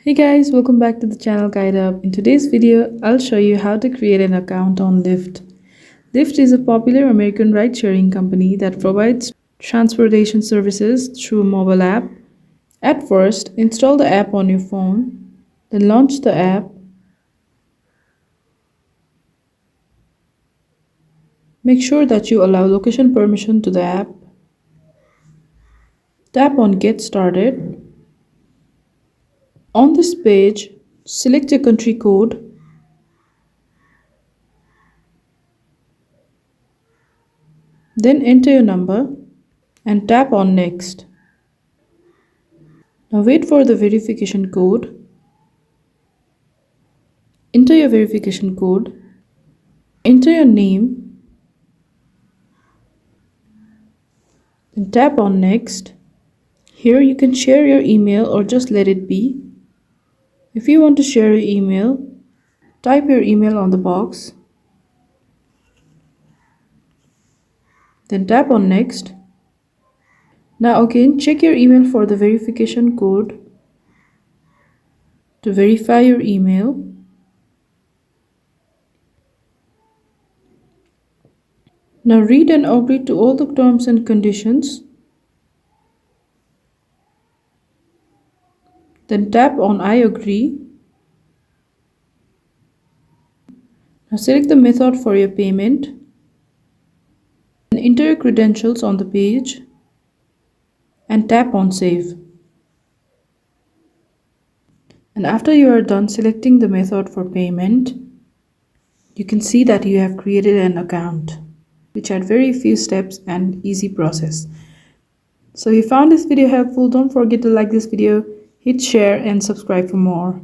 Hey guys, welcome back to the channel Guide Up. In today's video, I'll show you how to create an account on Lyft. Lyft is a popular American ride-sharing company that provides transportation services through a mobile app. At first, install the app on your phone, then launch the app. Make sure that you allow location permission to the app. Tap on Get Started. On this page, select your country code. Then enter your number and tap on Next. Now wait for the verification code. Enter your verification code. Enter your name. Then tap on Next. Here you can share your email or just let it be. If you want to share your email, type your email on the box. Then tap on Next. Now again, check your email for the verification code to verify your email. Now read and agree to all the terms and conditions. Then tap on I agree. Now select the method for your payment. And enter your credentials on the page and tap on Save. And after you are done selecting the method for payment, you can see that you have created an account, which had very few steps and easy process. So if you found this video helpful, don't forget to like this video, hit share and subscribe for more.